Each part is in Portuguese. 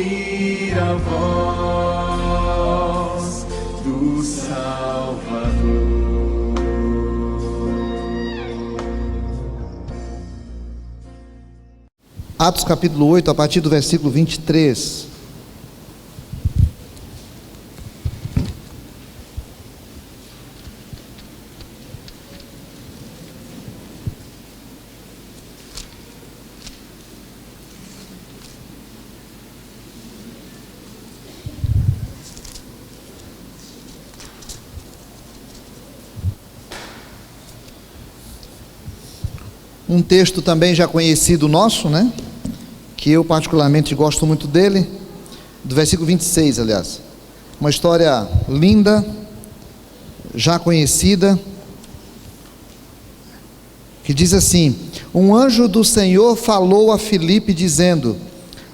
ouvir a voz do Salvador. Atos capítulo 8, a partir do versículo 23. Um texto também já conhecido nosso, né? Que eu particularmente gosto muito dele, do versículo 26, aliás. Uma história linda, já conhecida, que diz assim: um anjo do Senhor falou a Filipe dizendo: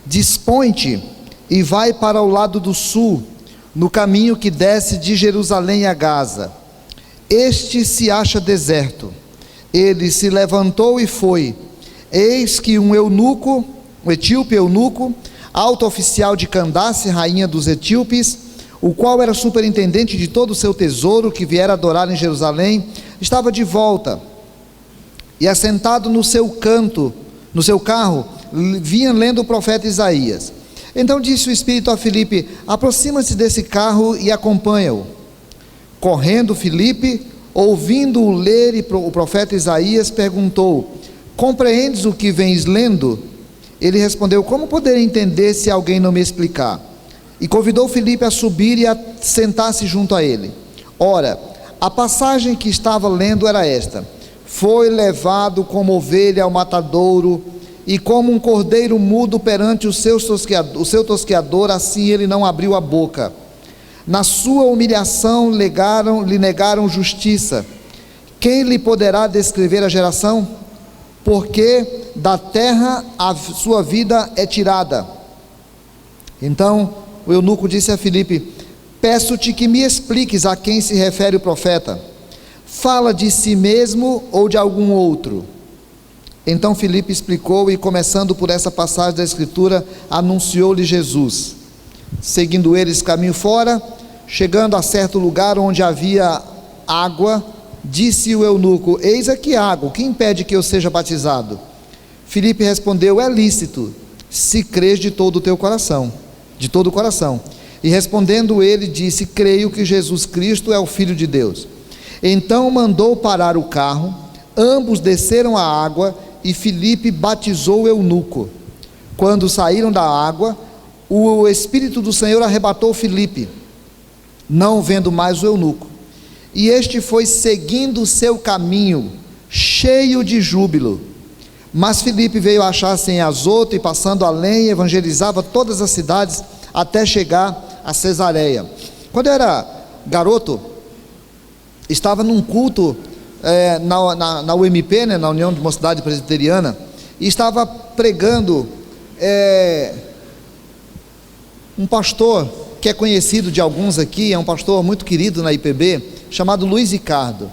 dispõe-te e vai para o lado do sul, no caminho que desce de Jerusalém a Gaza. Este se acha deserto. Ele se levantou e foi. Eis que um etíope eunuco, alto oficial de Candace, rainha dos etíopes, o qual era superintendente de todo o seu tesouro, que viera adorar em Jerusalém, estava de volta, e assentado no seu carro, vinha lendo o profeta Isaías. Então disse o Espírito a Filipe: aproxima-se desse carro e acompanha-o. Correndo Filipe, ouvindo-o ler o profeta Isaías, perguntou: compreendes o que vens lendo? Ele respondeu: como poderei entender se alguém não me explicar? E convidou Filipe a subir e a sentar-se junto a ele. Ora, a passagem que estava lendo era esta: foi levado como ovelha ao matadouro, e como um cordeiro mudo perante o seu tosqueador, assim ele não abriu a boca. Na sua humilhação lhe negaram justiça. Quem lhe poderá descrever a geração? Porque da terra a sua vida é tirada. Então o eunuco disse a Filipe: peço-te que me expliques a quem se refere o profeta. Fala de si mesmo ou de algum outro? Então Filipe explicou, e começando por essa passagem da Escritura, anunciou-lhe Jesus. Seguindo eles caminho fora, chegando a certo lugar onde havia água, disse o eunuco: eis aqui água, o que impede que eu seja batizado? Filipe respondeu: é lícito, se crês de todo o teu coração, de todo o coração. E respondendo ele, disse: creio que Jesus Cristo é o Filho de Deus. Então mandou parar o carro, ambos desceram a água, e Filipe batizou o eunuco. Quando saíram da água, o Espírito do Senhor arrebatou Filipe, não vendo mais o eunuco, e este foi seguindo o seu caminho, cheio de júbilo. Mas Filipe veio achar-se em Azoto, e passando além, evangelizava todas as cidades, até chegar a Cesareia. Quando eu era garoto, estava num culto na UMP, né, na União de Mocidade Presbiteriana, e estava pregando um pastor que é conhecido de alguns aqui, é um pastor muito querido na IPB, chamado Luiz Ricardo.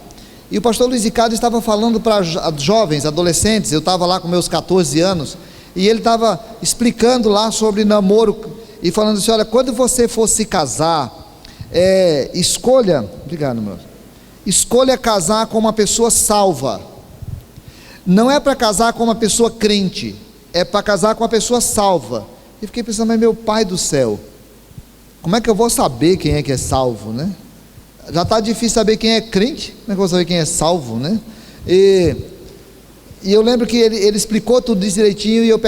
E o pastor Luiz Ricardo estava falando para jovens, adolescentes. Eu estava lá com meus 14 anos, e ele estava explicando lá sobre namoro, e falando assim: olha, quando você for se casar, escolha casar com uma pessoa salva. Não é para casar com uma pessoa crente, é para casar com uma pessoa salva. E fiquei pensando: mas meu pai do céu, como é que eu vou saber quem é que é salvo, né? Já está difícil saber quem é crente, como é que eu vou saber quem é salvo, né? E eu lembro que ele explicou tudo isso direitinho, e eu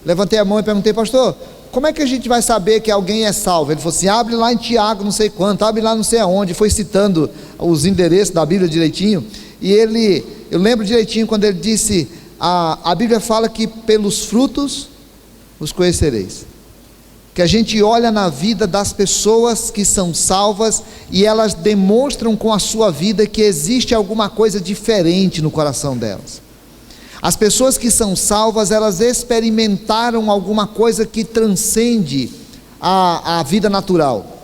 levantei a mão e perguntei: pastor, como é que a gente vai saber que alguém é salvo? Ele falou assim: abre lá em Tiago não sei quanto, abre lá não sei aonde. Foi citando os endereços da Bíblia direitinho, e eu lembro direitinho quando ele disse: a Bíblia fala que pelos frutos os conhecereis. Que a gente olha na vida das pessoas que são salvas, e elas demonstram com a sua vida que existe alguma coisa diferente no coração delas. As pessoas que são salvas, elas experimentaram alguma coisa que transcende a vida natural.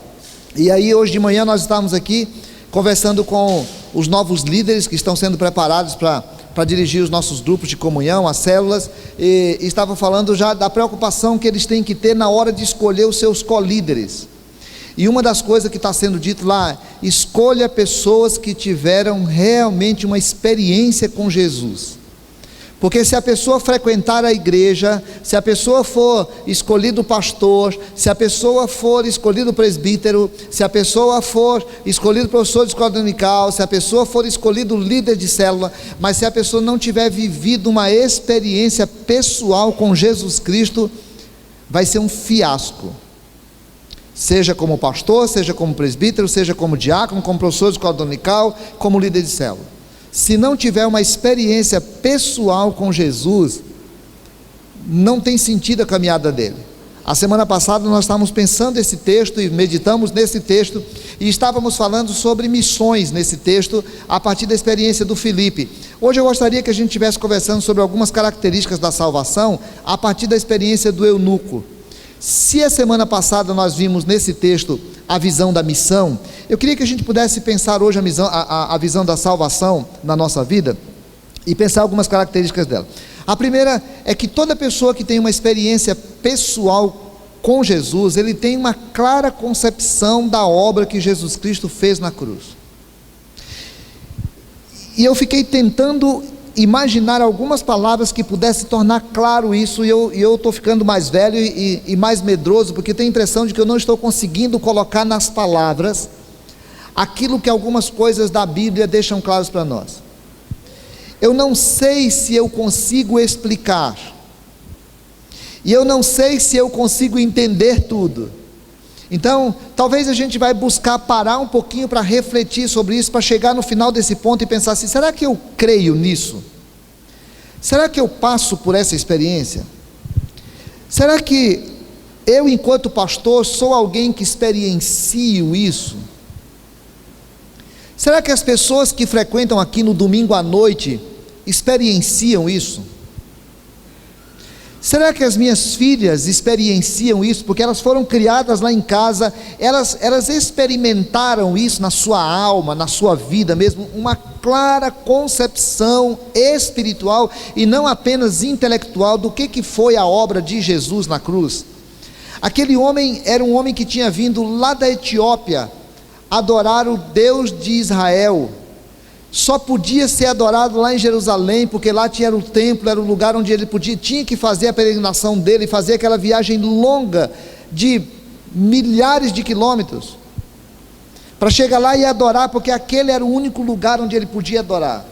E aí hoje de manhã nós estávamos aqui conversando com os novos líderes que estão sendo preparados para dirigir os nossos grupos de comunhão, as células, e estava falando já da preocupação que eles têm que ter na hora de escolher os seus colíderes. E uma das coisas que está sendo dito lá: escolha pessoas que tiveram realmente uma experiência com Jesus. Porque se a pessoa frequentar a igreja, se a pessoa for escolhido pastor, se a pessoa for escolhido presbítero, se a pessoa for escolhido professor de escola dominical, se a pessoa for escolhido líder de célula, mas se a pessoa não tiver vivido uma experiência pessoal com Jesus Cristo, vai ser um fiasco. Seja como pastor, seja como presbítero, seja como diácono, como professor de escola dominical, como líder de célula. Se não tiver uma experiência pessoal com Jesus, não tem sentido a caminhada dele. A semana passada nós estávamos pensando nesse texto e meditamos nesse texto, e estávamos falando sobre missões nesse texto, a partir da experiência do Filipe. Hoje eu gostaria que a gente estivesse conversando sobre algumas características da salvação, a partir da experiência do eunuco. Se a semana passada nós vimos nesse texto a visão da missão, eu queria que a gente pudesse pensar hoje a visão da salvação na nossa vida, e pensar algumas características dela. A primeira é que toda pessoa que tem uma experiência pessoal com Jesus, ele tem uma clara concepção da obra que Jesus Cristo fez na cruz. E eu fiquei tentando imaginar algumas palavras que pudessem tornar claro isso, e eu estou ficando mais velho e mais medroso, porque tenho a impressão de que eu não estou conseguindo colocar nas palavras aquilo que algumas coisas da Bíblia deixam claros para nós. Eu não sei se eu consigo explicar, e eu não sei se eu consigo entender tudo. Então, talvez a gente vai buscar parar um pouquinho para refletir sobre isso, para chegar no final desse ponto e pensar assim: será que eu creio nisso? Será que eu passo por essa experiência? Será que eu, enquanto pastor, sou alguém que experiencio isso? Será que as pessoas que frequentam aqui no domingo à noite experienciam isso? Será que as minhas filhas experienciam isso? Porque elas foram criadas lá em casa, elas experimentaram isso na sua alma, na sua vida mesmo, uma clara concepção espiritual e não apenas intelectual do que foi a obra de Jesus na cruz. Aquele homem era um homem que tinha vindo lá da Etiópia adorar o Deus de Israel. Só podia ser adorado lá em Jerusalém, porque lá tinha o templo, era o lugar onde ele tinha que fazer a peregrinação dele, fazer aquela viagem longa de milhares de quilômetros, para chegar lá e adorar, porque aquele era o único lugar onde ele podia adorar.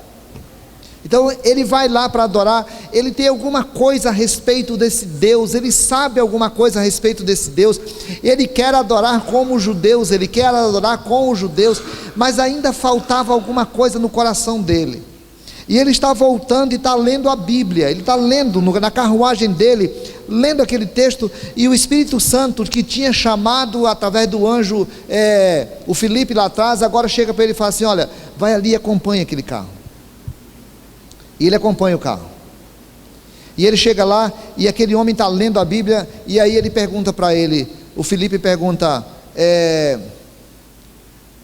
Então ele vai lá para adorar, ele tem alguma coisa a respeito desse Deus, ele sabe alguma coisa a respeito desse Deus, ele quer adorar como os judeus, ele quer adorar com os judeus, mas ainda faltava alguma coisa no coração dele. E ele está voltando e está lendo a Bíblia, ele está lendo na carruagem dele, lendo aquele texto, e o Espírito Santo, que tinha chamado através do anjo o Filipe lá atrás, agora chega para ele e fala assim: olha, vai ali e acompanha aquele carro. E ele acompanha o carro, e ele chega lá, e aquele homem está lendo a Bíblia, e aí ele pergunta para ele, o Filipe pergunta: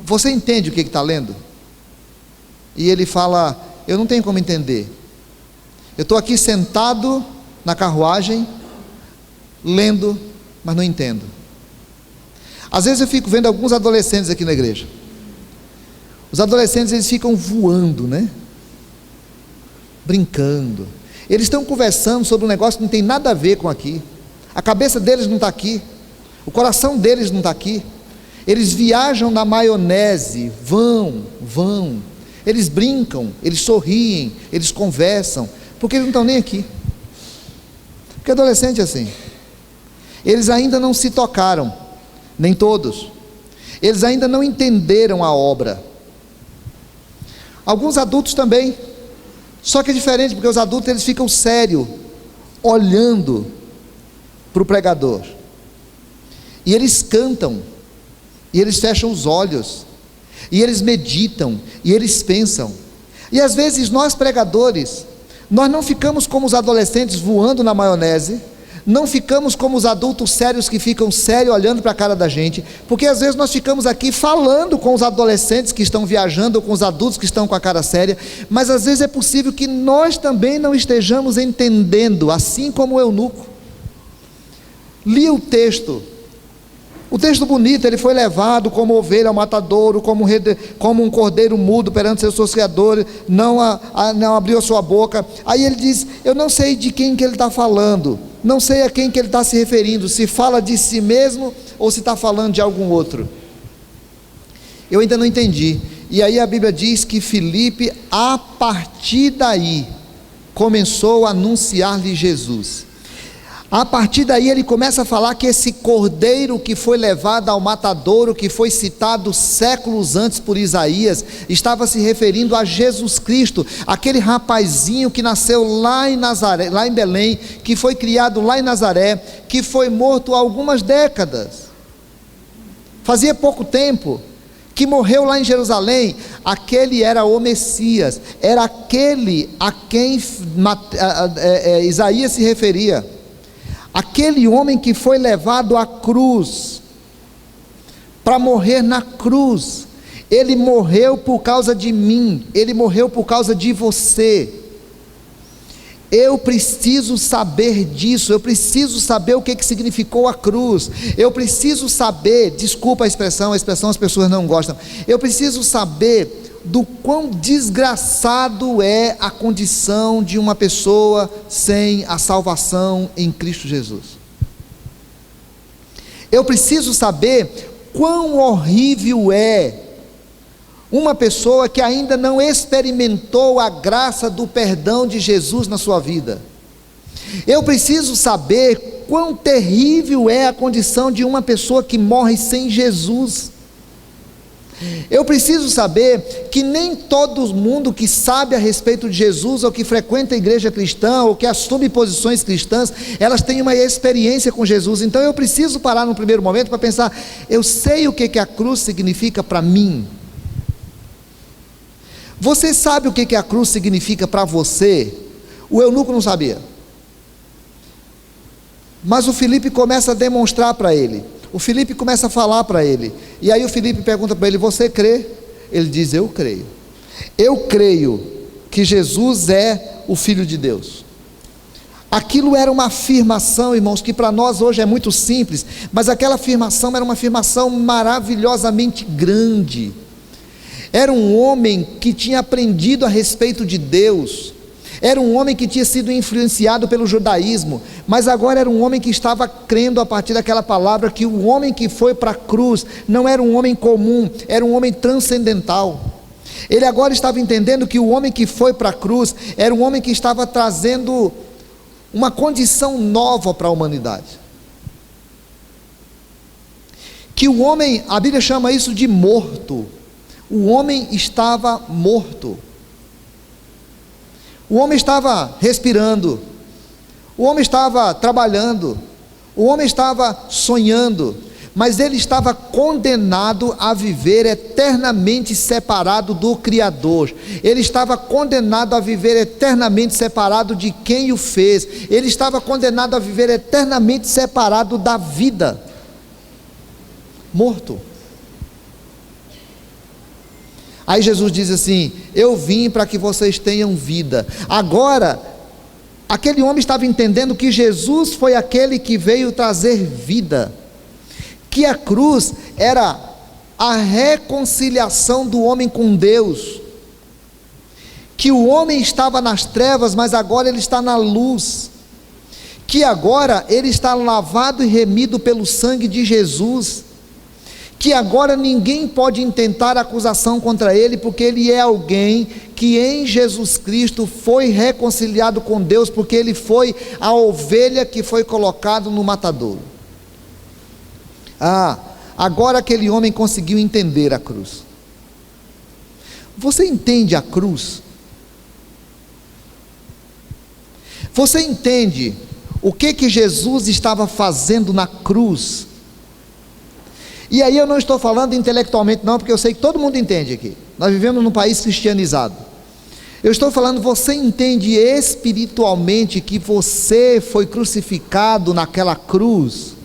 você entende o que está lendo? E ele fala: eu não tenho como entender, eu estou aqui sentado na carruagem, lendo, mas não entendo. Às vezes eu fico vendo alguns adolescentes aqui na igreja, os adolescentes, eles ficam voando, né? Brincando, eles estão conversando sobre um negócio que não tem nada a ver com aqui, a cabeça deles não está aqui, o coração deles não está aqui, eles viajam na maionese, vão, eles brincam, eles sorriem, eles conversam, porque eles não estão nem aqui. Porque adolescente é assim, eles ainda não se tocaram, nem todos, eles ainda não entenderam a obra. Alguns adultos também, só que é diferente, porque os adultos, eles ficam sérios, olhando para o pregador, e eles cantam, e eles fecham os olhos, e eles meditam, e eles pensam. E às vezes nós pregadores, nós não ficamos como os adolescentes voando na maionese, não ficamos como os adultos sérios que ficam sérios olhando para a cara da gente, porque às vezes nós ficamos aqui falando com os adolescentes que estão viajando, ou com os adultos que estão com a cara séria, mas às vezes é possível que nós também não estejamos entendendo, assim como o eunuco. Li o texto bonito, ele foi levado como ovelha ao matadouro, como um cordeiro mudo perante seus tosqueadores, não abriu a sua boca. Aí ele diz, eu não sei de quem que ele está falando, não sei a quem que ele está se referindo, se fala de si mesmo, ou se está falando de algum outro. Eu ainda não entendi. E aí a Bíblia diz que Filipe, a partir daí, começou a anunciar-lhe Jesus. A partir daí ele começa a falar que esse cordeiro que foi levado ao matadouro, que foi citado séculos antes por Isaías, estava se referindo a Jesus Cristo, aquele rapazinho que nasceu lá em Nazaré, lá em Belém, que foi criado lá em Nazaré, que foi morto há algumas décadas, fazia pouco tempo, que morreu lá em Jerusalém. Aquele era o Messias, era aquele a quem Isaías se referia. Aquele homem que foi levado à cruz, para morrer na cruz, ele morreu por causa de mim, ele morreu por causa de você. Eu preciso saber disso, eu preciso saber o que significou a cruz, eu preciso saber, desculpa a expressão as pessoas não gostam, eu preciso saber do quão desgraçado é a condição de uma pessoa sem a salvação em Cristo Jesus. Eu preciso saber quão horrível é uma pessoa que ainda não experimentou a graça do perdão de Jesus na sua vida. Eu preciso saber quão terrível é a condição de uma pessoa que morre sem Jesus. Eu preciso saber que nem todo mundo que sabe a respeito de Jesus, ou que frequenta a igreja cristã, ou que assume posições cristãs, elas têm uma experiência com Jesus. Então eu preciso parar no primeiro momento para pensar, eu sei o que a cruz significa para mim. Você sabe o que a cruz significa para você? O eunuco não sabia, mas o Filipe começa a demonstrar para ele. O Filipe começa a falar para ele, e aí o Filipe pergunta para ele, você crê? Ele diz, eu creio que Jesus é o Filho de Deus. Aquilo era uma afirmação, irmãos, que para nós hoje é muito simples, mas aquela afirmação era uma afirmação maravilhosamente grande. Era um homem que tinha aprendido a respeito de Deus, era um homem que tinha sido influenciado pelo judaísmo, mas agora era um homem que estava crendo a partir daquela palavra, que o homem que foi para a cruz não era um homem comum, era um homem transcendental. Ele agora estava entendendo que o homem que foi para a cruz era um homem que estava trazendo uma condição nova para a humanidade. Que o homem, a Bíblia chama isso de morto. O homem estava morto. O homem estava respirando, o homem estava trabalhando, o homem estava sonhando, mas ele estava condenado a viver eternamente separado do Criador. Ele estava condenado a viver eternamente separado de quem o fez. Ele estava condenado a viver eternamente separado da vida. Morto. Aí Jesus diz assim, eu vim para que vocês tenham vida. Agora, aquele homem estava entendendo que Jesus foi aquele que veio trazer vida, que a cruz era a reconciliação do homem com Deus, que o homem estava nas trevas, mas agora ele está na luz, que agora ele está lavado e remido pelo sangue de Jesus, que agora ninguém pode intentar acusação contra ele, porque ele é alguém que em Jesus Cristo foi reconciliado com Deus, porque ele foi a ovelha que foi colocado no matadouro. Agora aquele homem conseguiu entender a cruz. Você entende a cruz? Você entende o que Jesus estava fazendo na cruz? E aí eu não estou falando intelectualmente não, porque eu sei que todo mundo entende aqui. Nós vivemos num país cristianizado. Eu estou falando, você entende espiritualmente que você foi crucificado naquela cruz?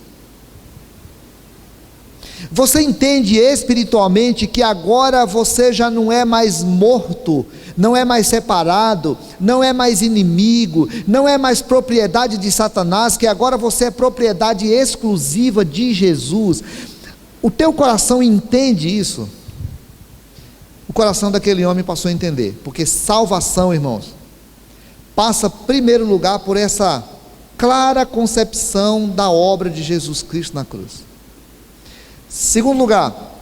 Você entende espiritualmente que agora você já não é mais morto, não é mais separado, não é mais inimigo, não é mais propriedade de Satanás, que agora você é propriedade exclusiva de Jesus? O teu coração entende isso? O coração daquele homem passou a entender, porque salvação, irmãos, passa em primeiro lugar por essa clara concepção da obra de Jesus Cristo na cruz. Segundo lugar,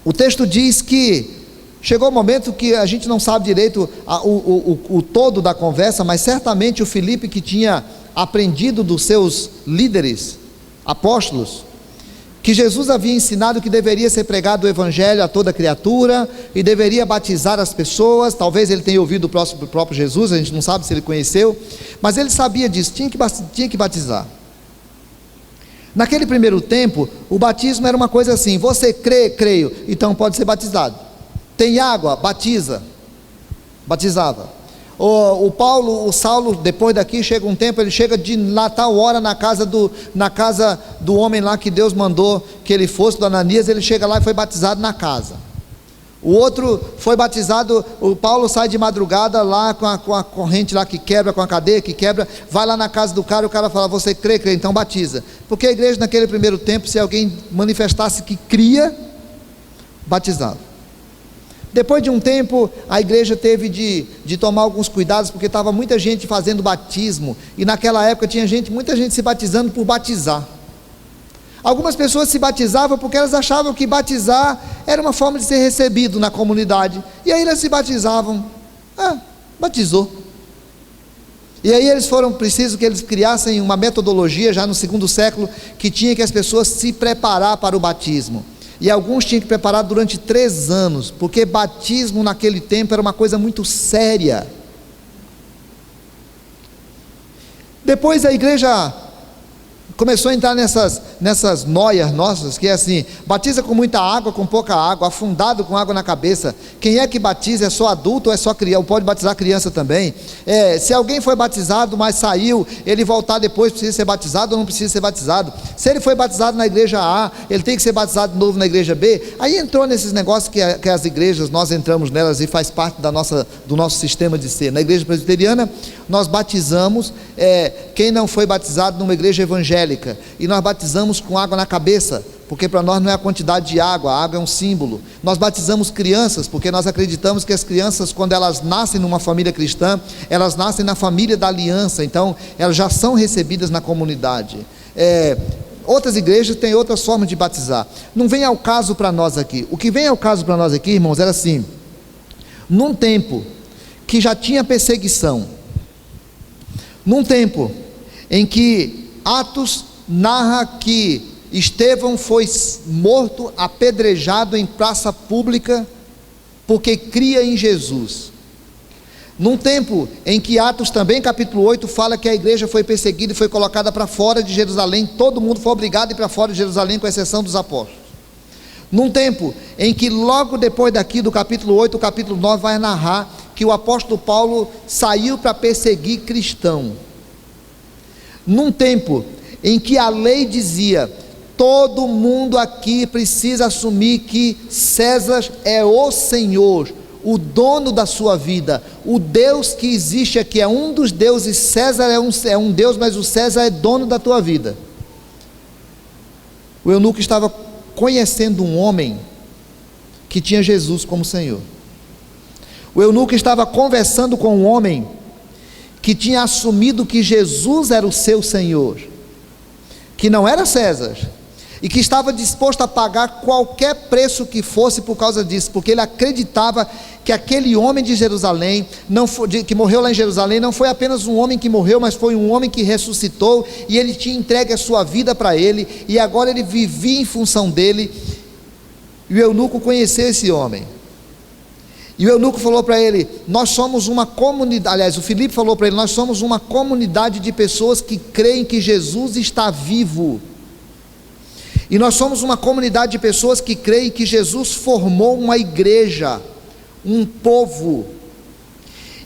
o texto diz que chegou o momento que a gente não sabe direito o todo da conversa, mas certamente o Filipe, que tinha aprendido dos seus líderes, apóstolos, que Jesus havia ensinado que deveria ser pregado o evangelho a toda criatura, e deveria batizar as pessoas. Talvez ele tenha ouvido do próprio Jesus, a gente não sabe se ele conheceu, mas ele sabia disso, tinha que batizar. Naquele primeiro tempo, o batismo era uma coisa assim: você crê? Creio, então pode ser batizado. Tem água? Batiza. Batizava. O Saulo, depois daqui, chega um tempo, ele chega de lá tal hora na casa do homem lá que Deus mandou que ele fosse, do Ananias. Ele chega lá e foi batizado na casa. O outro foi batizado, o Paulo sai de madrugada lá com a corrente lá que quebra, com a cadeia que quebra, vai lá na casa do cara, o cara fala: você crê? Crê, então batiza. Porque a igreja naquele primeiro tempo, se alguém manifestasse que cria, batizava. Depois de um tempo, a igreja teve de tomar alguns cuidados, porque estava muita gente fazendo batismo, e naquela época tinha muita gente se batizando por batizar. Algumas pessoas se batizavam porque elas achavam que batizar era uma forma de ser recebido na comunidade, e aí elas se batizavam. Batizou. E aí foram preciso que eles criassem uma metodologia já no segundo século, que tinha que as pessoas se preparar para o batismo. E alguns tinham que preparar durante 3 anos, porque batismo naquele tempo era uma coisa muito séria. Depois a igreja começou a entrar nessas noias nossas, que é assim: batiza com muita água, com pouca água, afundado com água na cabeça. Quem é que batiza? É só adulto ou é só criança? Ou pode batizar criança também? Se alguém foi batizado, mas saiu, ele voltar depois, precisa ser batizado ou não precisa ser batizado? Se ele foi batizado na igreja A, ele tem que ser batizado de novo na igreja B? Aí entrou nesses negócios que as igrejas, nós entramos nelas e faz parte do nosso sistema de ser. Na igreja presbiteriana, nós batizamos quem não foi batizado numa igreja evangélica, e nós batizamos com água na cabeça, porque para nós não é a quantidade de água, a água é um símbolo. Nós batizamos crianças, porque nós acreditamos que as crianças, quando elas nascem numa família cristã, elas nascem na família da aliança, então elas já são recebidas na comunidade. Outras igrejas têm outras formas de batizar, não vem ao caso para nós aqui. O que vem ao caso para nós aqui, irmãos, era assim: num tempo que já tinha perseguição, num tempo em que Atos narra que Estevão foi morto, apedrejado em praça pública, porque cria em Jesus. Num tempo em que Atos também, capítulo 8, fala que a igreja foi perseguida e foi colocada para fora de Jerusalém, todo mundo foi obrigado a ir para fora de Jerusalém, com exceção dos apóstolos. Num tempo em que logo depois daqui do capítulo 8, o capítulo 9 vai narrar que o apóstolo Paulo saiu para perseguir cristão. Num tempo em que a lei dizia: todo mundo aqui precisa assumir que César é o Senhor, o dono da sua vida, o Deus que existe aqui é um dos deuses. César é um Deus, mas o César é dono da tua vida. O eunuco estava conhecendo um homem que tinha Jesus como Senhor. O eunuco estava conversando com um homem que tinha assumido que Jesus era o seu Senhor, que não era César, e que estava disposto a pagar qualquer preço que fosse por causa disso, porque ele acreditava que aquele homem de Jerusalém, que morreu lá em Jerusalém, não foi apenas um homem que morreu, mas foi um homem que ressuscitou, e ele tinha entregue a sua vida para ele, e agora ele vivia em função dele. E o eunuco conheceu esse homem, e o eunuco falou para ele: nós somos uma comunidade, aliás, o Filipe falou para ele: nós somos uma comunidade de pessoas que creem que Jesus está vivo, e nós somos uma comunidade de pessoas que creem que Jesus formou uma igreja, um povo,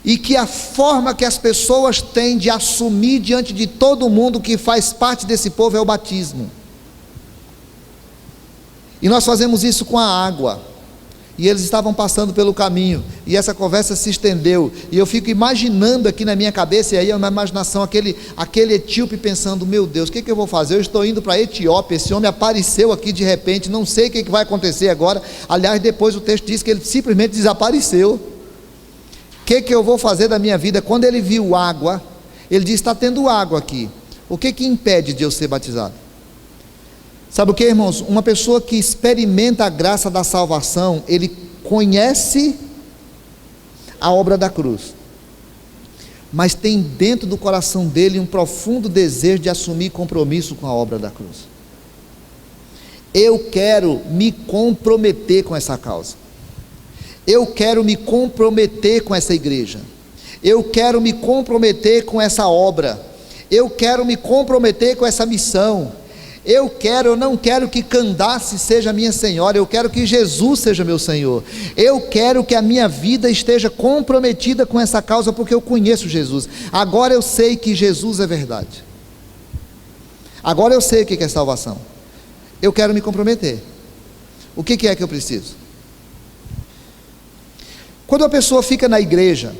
e que a forma que as pessoas têm de assumir diante de todo mundo que faz parte desse povo é o batismo. E nós fazemos isso com a água. E eles estavam passando pelo caminho, e essa conversa se estendeu, e eu fico imaginando aqui na minha cabeça, e aí é uma imaginação, aquele etíope pensando: meu Deus, o que eu vou fazer? Eu estou indo para a Etiópia, esse homem apareceu aqui de repente, não sei o que vai acontecer agora. Aliás, depois o texto diz que ele simplesmente desapareceu. O que eu vou fazer da minha vida? Quando ele viu água, ele disse: está tendo água aqui, o que impede de eu ser batizado? Sabe o que, irmãos? Uma pessoa que experimenta a graça da salvação, ele conhece a obra da cruz, mas tem dentro do coração dele um profundo desejo de assumir compromisso com a obra da cruz. Eu quero me comprometer com essa causa, eu quero me comprometer com essa igreja, eu quero me comprometer com essa obra, eu quero me comprometer com essa missão. Eu não quero que Candace seja minha senhora, eu quero que Jesus seja meu Senhor. Eu quero que a minha vida esteja comprometida com essa causa, porque eu conheço Jesus. Agora eu sei que Jesus é verdade. Agora eu sei o que é salvação. Eu quero me comprometer. O que é que eu preciso? Quando a pessoa fica na igreja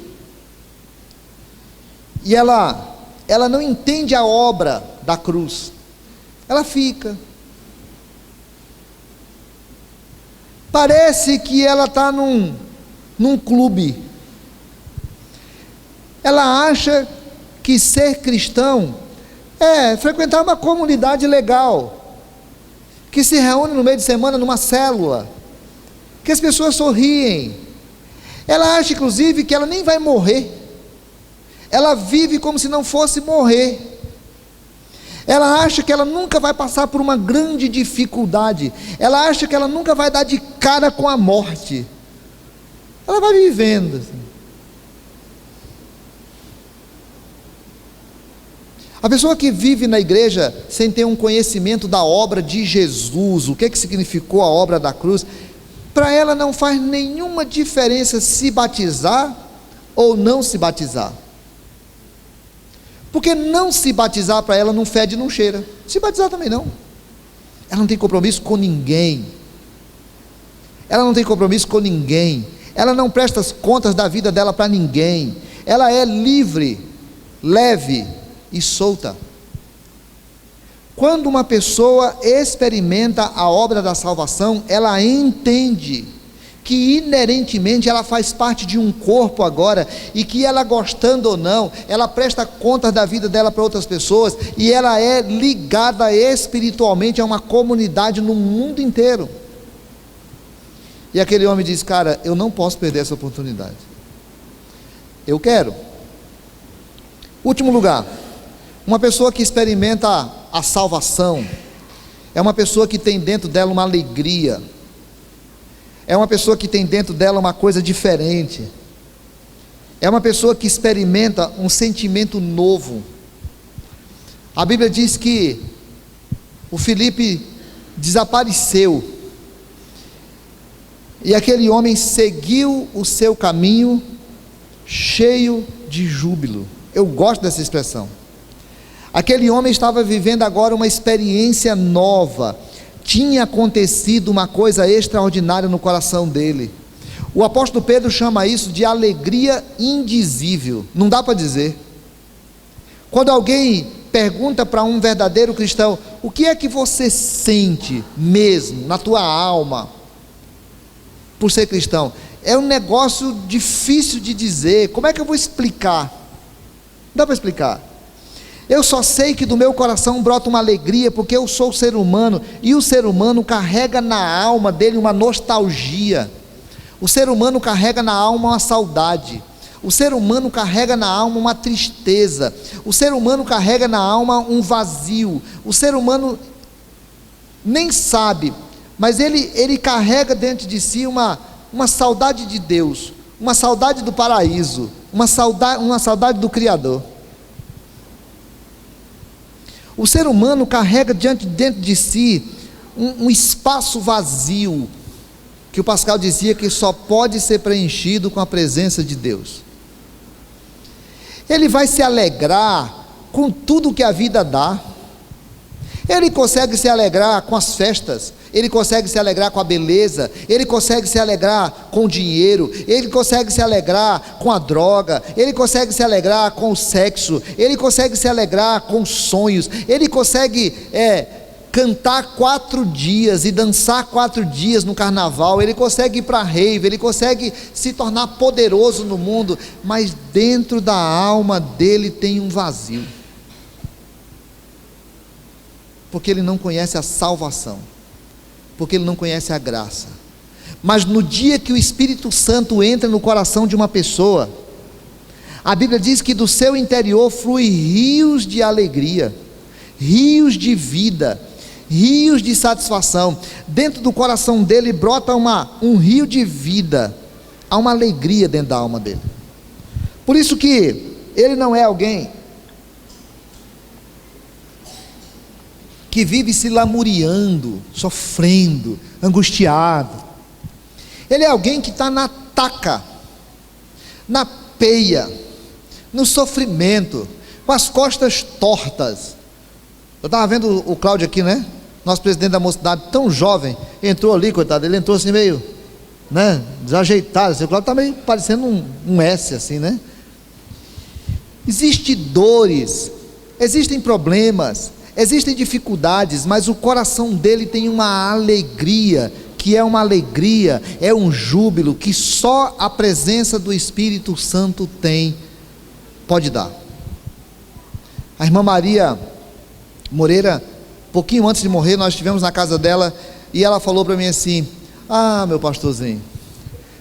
e ela não entende a obra da cruz, ela fica, parece que ela está num clube, ela acha que ser cristão é frequentar uma comunidade legal, que se reúne no meio de semana numa célula, que as pessoas sorriem. Ela acha inclusive que ela nem vai morrer, ela vive como se não fosse morrer. Ela acha que ela nunca vai passar por uma grande dificuldade, ela acha que ela nunca vai dar de cara com a morte, ela vai vivendo assim. A pessoa que vive na igreja sem ter um conhecimento da obra de Jesus, o que significou a obra da cruz, para ela não faz nenhuma diferença se batizar ou não se batizar. Porque não se batizar para ela não fede, não cheira. Se batizar também não. Ela não tem compromisso com ninguém. Ela não tem compromisso com ninguém. Ela não presta as contas da vida dela para ninguém. Ela é livre, leve e solta. Quando uma pessoa experimenta a obra da salvação, ela entende que inerentemente ela faz parte de um corpo agora, e que ela gostando ou não, ela presta contas da vida dela para outras pessoas, e ela é ligada espiritualmente a uma comunidade no mundo inteiro. E aquele homem diz: cara, eu não posso perder essa oportunidade, eu quero. Último lugar, uma pessoa que experimenta a salvação, é uma pessoa que tem dentro dela uma alegria, é uma pessoa que tem dentro dela uma coisa diferente, é uma pessoa que experimenta um sentimento novo. A Bíblia diz que o Filipe desapareceu, e aquele homem seguiu o seu caminho cheio de júbilo. Eu gosto dessa expressão. Aquele homem estava vivendo agora uma experiência nova, tinha acontecido uma coisa extraordinária no coração dele. O apóstolo Pedro chama isso de alegria indizível, não dá para dizer. Quando alguém pergunta para um verdadeiro cristão: o que é que você sente mesmo na tua alma por ser cristão? É um negócio difícil de dizer. Como é que eu vou explicar? Não dá para explicar. Eu só sei que do meu coração brota uma alegria, porque eu sou ser humano, e o ser humano carrega na alma dele uma nostalgia, o ser humano carrega na alma uma saudade, o ser humano carrega na alma uma tristeza, o ser humano carrega na alma um vazio, o ser humano nem sabe, mas ele carrega dentro de si uma saudade de Deus, uma saudade do paraíso, uma saudade do Criador. O ser humano carrega dentro de si um espaço vazio, que o Pascal dizia que só pode ser preenchido com a presença de Deus. ele vai se alegrar com tudo que a vida dá. Ele consegue se alegrar com as festas, ele consegue se alegrar com a beleza, ele consegue se alegrar com o dinheiro, ele consegue se alegrar com a droga, ele consegue se alegrar com o sexo, ele consegue se alegrar com os sonhos, ele consegue cantar 4 dias e dançar 4 dias no carnaval, ele consegue ir para a rave, ele consegue se tornar poderoso no mundo, mas dentro da alma dele tem um vazio, porque ele não conhece a salvação, porque ele não conhece a graça. Mas no dia que o Espírito Santo entra no coração de uma pessoa, a Bíblia diz que do seu interior flui rios de alegria, rios de vida, rios de satisfação. Dentro do coração dele brota um rio de vida, há uma alegria dentro da alma dele. Por isso que ele não é alguém que vive se lamuriando, sofrendo, angustiado. Ele é alguém que está na taca, na peia, no sofrimento, com as costas tortas. Eu estava vendo o Cláudio aqui, né? Nosso presidente da mocidade, tão jovem, entrou ali, coitado, ele entrou assim meio, né, desajeitado, assim, o Cláudio está meio parecendo um S assim, né? Existem dores, existem problemas, existem dificuldades, mas o coração dele tem uma alegria, que é uma alegria, é um júbilo, que só a presença do Espírito Santo pode dar. A irmã Maria Moreira, pouquinho antes de morrer, nós estivemos na casa dela, e ela falou para mim assim: ah, meu pastorzinho,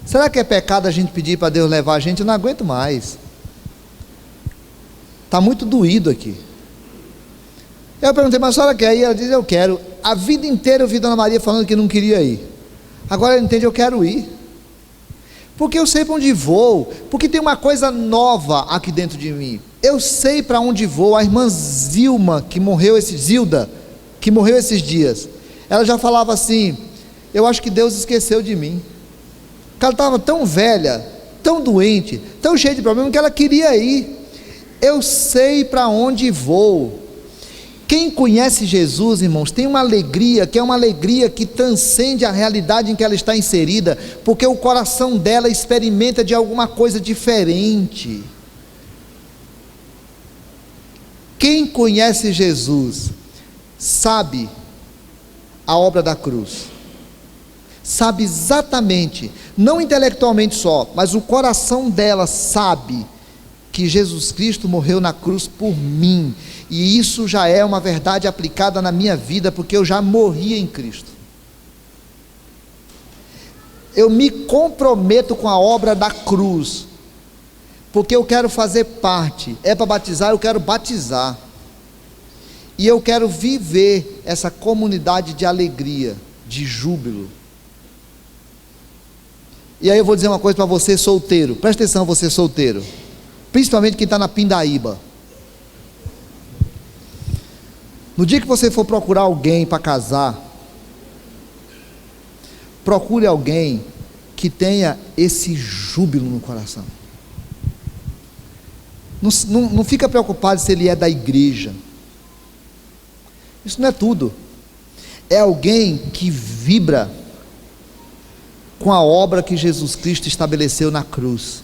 será que é pecado a gente pedir para Deus levar a gente? Eu não aguento mais, está muito doído aqui. Eu perguntei, mas a senhora quer ir? Ela disse, eu quero. A vida inteira eu vi Dona Maria falando que não queria ir, agora ela entende, eu quero ir, porque eu sei para onde vou, porque tem uma coisa nova aqui dentro de mim, eu sei para onde vou. A irmã Zilda, que morreu esses dias, ela já falava assim, eu acho que Deus esqueceu de mim, porque ela estava tão velha, tão doente, tão cheia de problemas, que ela queria ir. Eu sei para onde vou. Quem conhece Jesus, irmãos, tem uma alegria, que é uma alegria que transcende a realidade em que ela está inserida, porque o coração dela experimenta de alguma coisa diferente. Quem conhece Jesus, sabe a obra da cruz, sabe exatamente, não intelectualmente só, mas o coração dela sabe que Jesus Cristo morreu na cruz por mim, e isso já é uma verdade aplicada na minha vida, porque eu já morri em Cristo. Eu me comprometo com a obra da cruz, porque eu quero fazer parte. É para batizar, eu quero batizar, e eu quero viver essa comunidade de alegria, de júbilo. E aí eu vou dizer uma coisa para você solteiro, presta atenção, você solteiro, principalmente quem está na pindaíba. No dia que você for procurar alguém para casar, procure alguém que tenha esse júbilo no coração. Não fica preocupado se ele é da igreja, isso não é tudo. É alguém que vibra com a obra que Jesus Cristo estabeleceu na cruz.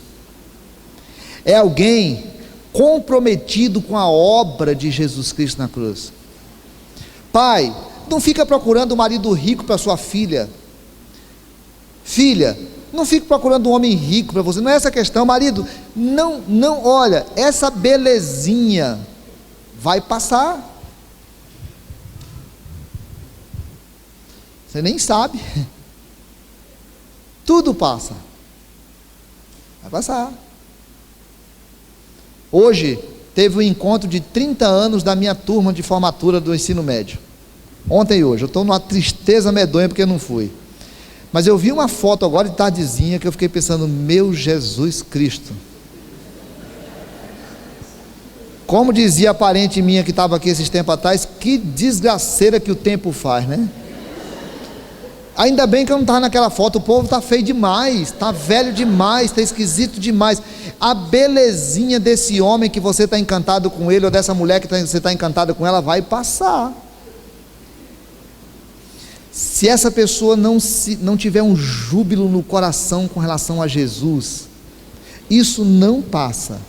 É alguém comprometido com a obra de Jesus Cristo na cruz. Pai, não fica procurando um marido rico para sua filha. Filha, não fique procurando um homem rico para você. Não é essa a questão. Marido, não, olha, essa belezinha vai passar. Você nem sabe. Tudo passa. Vai passar. Hoje teve um encontro de 30 anos da minha turma de formatura do ensino médio. Ontem e hoje. Eu estou numa tristeza medonha porque não fui. Mas eu vi uma foto agora de tardezinha que eu fiquei pensando, meu Jesus Cristo. Como dizia a parente minha que estava aqui esses tempos atrás, que desgraceira que o tempo faz, né? Ainda bem que eu não estava naquela foto, o povo está feio demais, está velho demais, está esquisito demais. A belezinha desse homem que você está encantado com ele, ou dessa mulher que você está encantado com ela, vai passar. Se essa pessoa não tiver um júbilo no coração com relação a Jesus, isso não passa.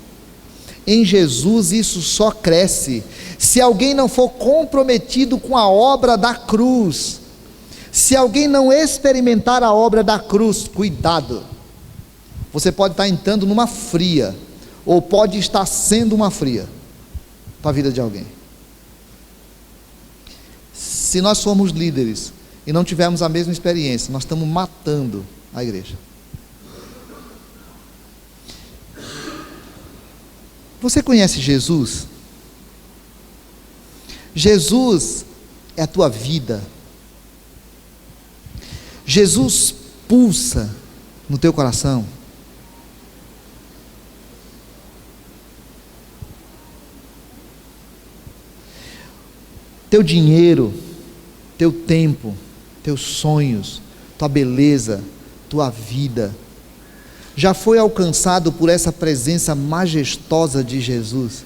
Em Jesus isso só cresce. Se alguém não for comprometido com a obra da cruz, se alguém não experimentar a obra da cruz, cuidado, você pode estar entrando numa fria, ou pode estar sendo uma fria para a vida de alguém. Se nós formos líderes e não tivermos a mesma experiência, nós estamos matando a igreja. Você conhece Jesus? Jesus é a tua vida. Jesus pulsa no teu coração. Teu dinheiro, teu tempo, teus sonhos, tua beleza, tua vida, já foi alcançado por essa presença majestosa de Jesus?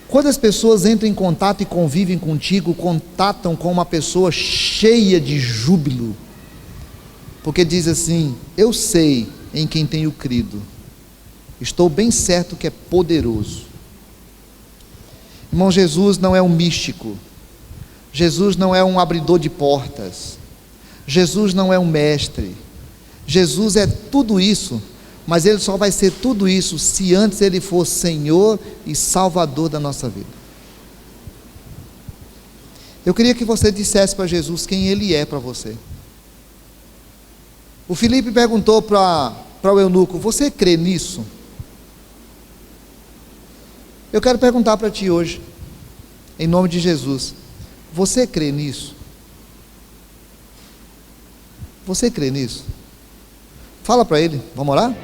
Quando as pessoas entram em contato e convivem contigo, contatam com uma pessoa cheia de júbilo, porque diz assim: eu sei em quem tenho crido, estou bem certo que é poderoso. Irmão, Jesus não é um místico, Jesus não é um abridor de portas, Jesus não é um mestre, Jesus é tudo isso, mas Ele só vai ser tudo isso se antes Ele for Senhor e Salvador da nossa vida. Eu queria que você dissesse para Jesus quem Ele é para você. O Filipe perguntou para o eunuco: você crê nisso? Eu quero perguntar para ti hoje, em nome de Jesus: você crê nisso? Você crê nisso? Fala para ele, vamos orar?